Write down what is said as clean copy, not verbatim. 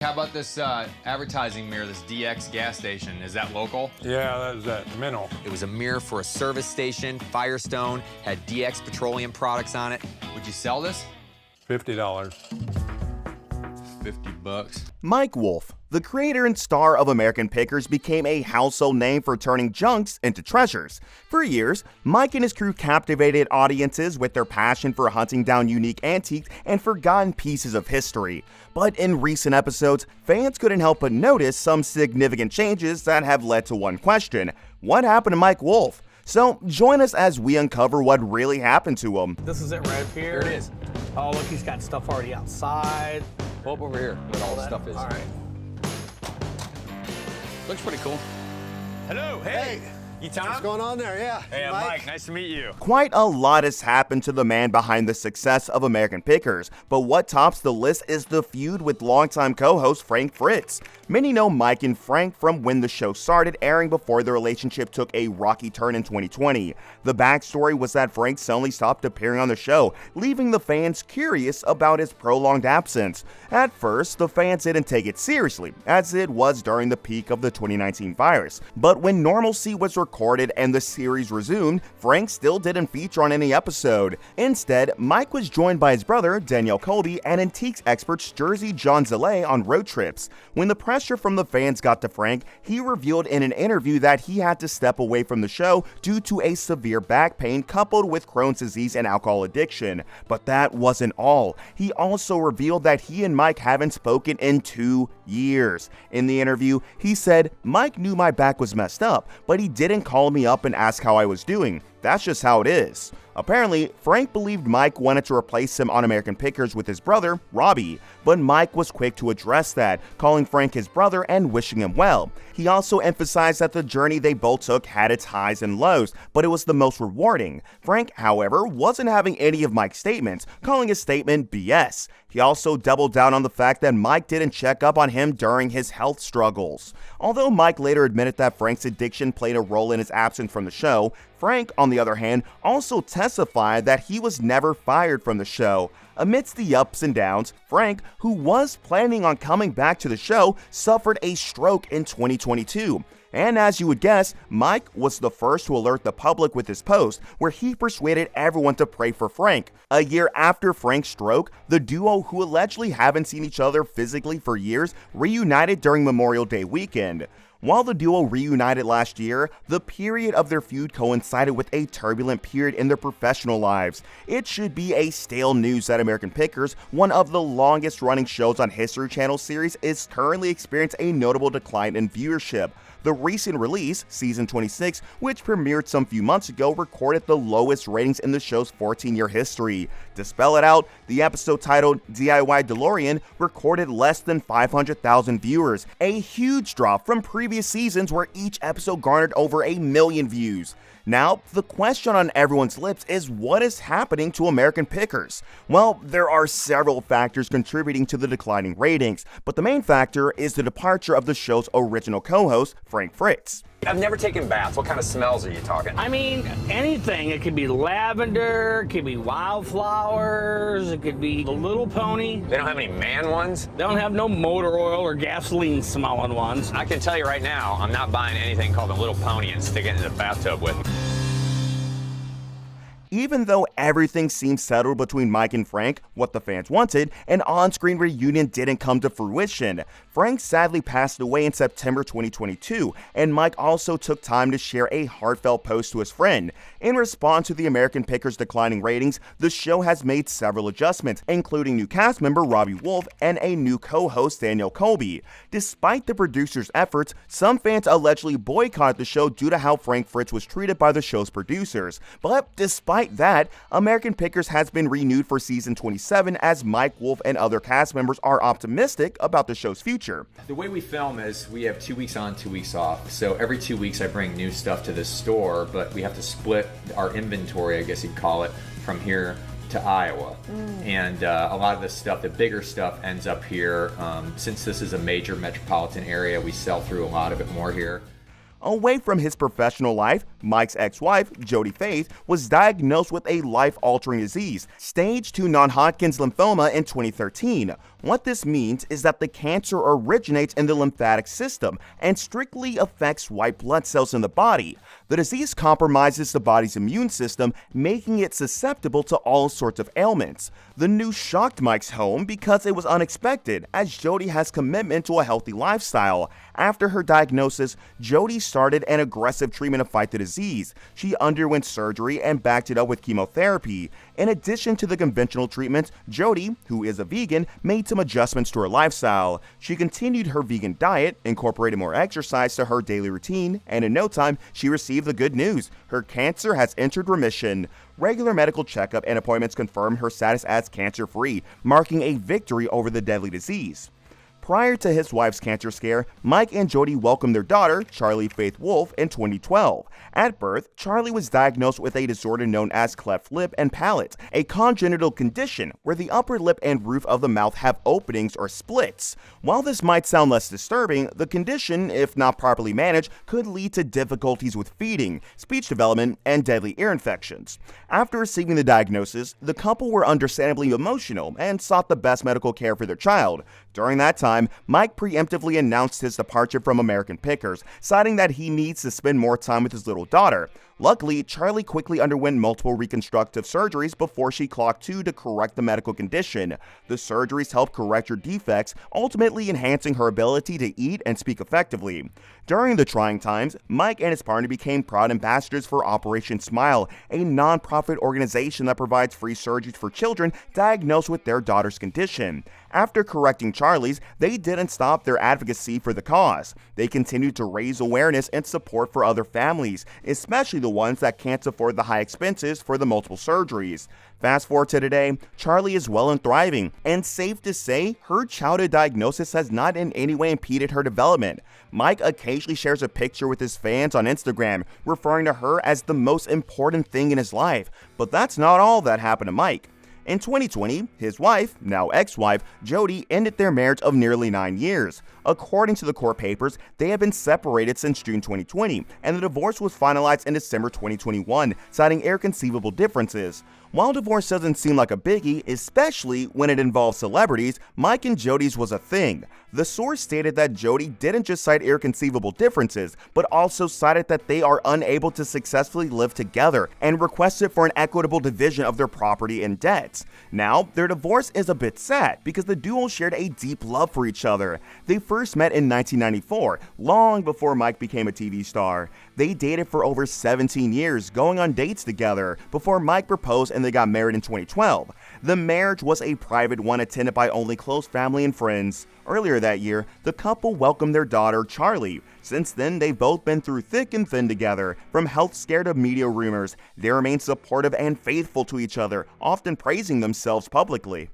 How about this advertising mirror, this DX gas station? Is that local? Yeah, that was at Minnow. It was a mirror for a service station. Firestone had DX petroleum products on it. Would you sell this? $50. 50 bucks. Mike Wolfe, the creator and star of American Pickers, became a household name for turning junks into treasures. For years, Mike and his crew captivated audiences with their passion for hunting down unique antiques and forgotten pieces of history. But in recent episodes, fans couldn't help but notice some significant changes that have led to one question: what happened to Mike Wolfe? So join us as we uncover what really happened to him. This is it right up here. Here it is. Oh, look, he's got stuff already outside. Pull up over here where all the stuff is. All right. Looks pretty cool. Hello, hey. You Tom? What's going on there? Yeah. Hey, I'm Mike. Nice to meet you. Quite a lot has happened to the man behind the success of American Pickers, but what tops the list is the feud with longtime co-host Frank Fritz. Many know Mike and Frank from when the show started airing before the relationship took a rocky turn in 2020. The backstory was that Frank suddenly stopped appearing on the show, leaving the fans curious about his prolonged absence. At first, the fans didn't take it seriously, as it was during the peak of the 2019 virus. But when normalcy was recorded and the series resumed, Frank still didn't feature on any episode. Instead, Mike was joined by his brother, Danielle Colby, and antiques experts Jersey John Zalay on road trips. When the pressure from the fans got to Frank, he revealed in an interview that he had to step away from the show due to a severe back pain coupled with Crohn's disease and alcohol addiction. But that wasn't all. He also revealed that he and Mike haven't spoken in 2 years. In the interview, he said, "Mike knew my back was messed up, but he didn't call me up and ask how I was doing. That's just how it is." Apparently, Frank believed Mike wanted to replace him on American Pickers with his brother, Robbie, but Mike was quick to address that, calling Frank his brother and wishing him well. He also emphasized that the journey they both took had its highs and lows, but it was the most rewarding. Frank, however, wasn't having any of Mike's statements, calling his statement BS. He also doubled down on the fact that Mike didn't check up on him during his health struggles. Although Mike later admitted that Frank's addiction played a role in his absence from the show, Frank, on the other hand, also testified that he was never fired from the show. Amidst the ups and downs, Frank, who was planning on coming back to the show, suffered a stroke in 2022. And as you would guess, Mike was the first to alert the public with his post, where he persuaded everyone to pray for Frank. A year after Frank's stroke, the duo, who allegedly haven't seen each other physically for years, reunited during Memorial Day weekend. While the duo reunited last year, the period of their feud coincided with a turbulent period in their professional lives. It should be a stale news that American Pickers, one of the longest running shows on History Channel series, is currently experiencing a notable decline in viewership. The recent release, season 26, which premiered some few months ago, recorded the lowest ratings in the show's 14-year history. To spell it out, the episode titled DIY DeLorean recorded less than 500,000 viewers, a huge drop from previous seasons where each episode garnered over 1 million views. Now, the question on everyone's lips is, what is happening to American Pickers? Well, there are several factors contributing to the declining ratings, but the main factor is the departure of the show's original co-host, Frank Fritz. I've never taken baths. What kind of smells are you talking? I mean, anything. It could be lavender, it could be wildflowers, it could be the little pony. They don't have any man ones? They don't have no motor oil or gasoline smelling ones. I can tell you right now, I'm not buying anything called a little pony and sticking it in the bathtub with me. Even though everything seemed settled between Mike and Frank, what the fans wanted, an on-screen reunion didn't come to fruition. Frank sadly passed away in September 2022, and Mike also took time to share a heartfelt post to his friend. In response to the American Pickers' declining ratings, the show has made several adjustments, including new cast member Robbie Wolfe and a new co-host Danielle Colby. Despite the producers' efforts, some fans allegedly boycotted the show due to how Frank Fritz was treated by the show's producers. But despite that, American Pickers has been renewed for season 27 as Mike Wolfe and other cast members are optimistic about the show's future. The way we film is we have 2 weeks on, 2 weeks off. So every 2 weeks I bring new stuff to the store, but we have to split our inventory, I guess you'd call it, from here to Iowa. And a lot of the stuff, the bigger stuff, ends up here. Since this is a major metropolitan area, we sell through a lot of it more here. Away from his professional life, Mike's ex-wife, Jody Faith, was diagnosed with a life-altering disease, stage 2 non-Hodgkin's lymphoma in 2013. What this means is that the cancer originates in the lymphatic system and strictly affects white blood cells in the body. The disease compromises the body's immune system, making it susceptible to all sorts of ailments. The news shocked Mike's home because it was unexpected, as Jody has commitment to a healthy lifestyle. After her diagnosis, Jody started an aggressive treatment to fight the disease. She underwent surgery and backed it up with chemotherapy. In addition to the conventional treatments, Jody, who is a vegan, made some adjustments to her lifestyle. She continued her vegan diet, incorporated more exercise to her daily routine, and in no time, she received the good news. Her cancer has entered remission. Regular medical checkup and appointments confirmed her status as cancer-free, marking a victory over the deadly disease. Prior to his wife's cancer scare, Mike and Jody welcomed their daughter, Charlie Faith Wolfe, in 2012. At birth, Charlie was diagnosed with a disorder known as cleft lip and palate, a congenital condition where the upper lip and roof of the mouth have openings or splits. While this might sound less disturbing, the condition, if not properly managed, could lead to difficulties with feeding, speech development, and deadly ear infections. After receiving the diagnosis, the couple were understandably emotional and sought the best medical care for their child. During that time, Mike preemptively announced his departure from American Pickers, citing that he needs to spend more time with his little daughter. Luckily, Charlie quickly underwent multiple reconstructive surgeries before she clocked 2 to correct the medical condition. The surgeries helped correct her defects, ultimately enhancing her ability to eat and speak effectively. During the trying times, Mike and his partner became proud ambassadors for Operation Smile, a non-profit organization that provides free surgeries for children diagnosed with their daughter's condition. After correcting Charlie's, they didn't stop their advocacy for the cause. They continued to raise awareness and support for other families, especially the ones that can't afford the high expenses for the multiple surgeries. Fast forward to today, Charlie is well and thriving, and safe to say, her childhood diagnosis has not in any way impeded her development. Mike occasionally shares a picture with his fans on Instagram, referring to her as the most important thing in his life. But that's not all that happened to Mike. In 2020, his wife, now ex-wife, Jody, ended their marriage of nearly 9 years. According to the court papers, they have been separated since June 2020, and the divorce was finalized in December 2021, citing irreconcilable differences. While divorce doesn't seem like a biggie, especially when it involves celebrities, Mike and Jody's was a thing. The source stated that Jody didn't just cite irreconcilable differences, but also cited that they are unable to successfully live together and requested for an equitable division of their property and debts. Now, their divorce is a bit sad because the duo shared a deep love for each other. They first met in 1994, long before Mike became a TV star. They dated for over 17 years, going on dates together, before Mike proposed and they got married in 2012. The marriage was a private one attended by only close family and friends. Earlier that year, the couple welcomed their daughter, Charlie. Since then, they've both been through thick and thin together. From health scare to media rumors, they remain supportive and faithful to each other, often praising themselves publicly.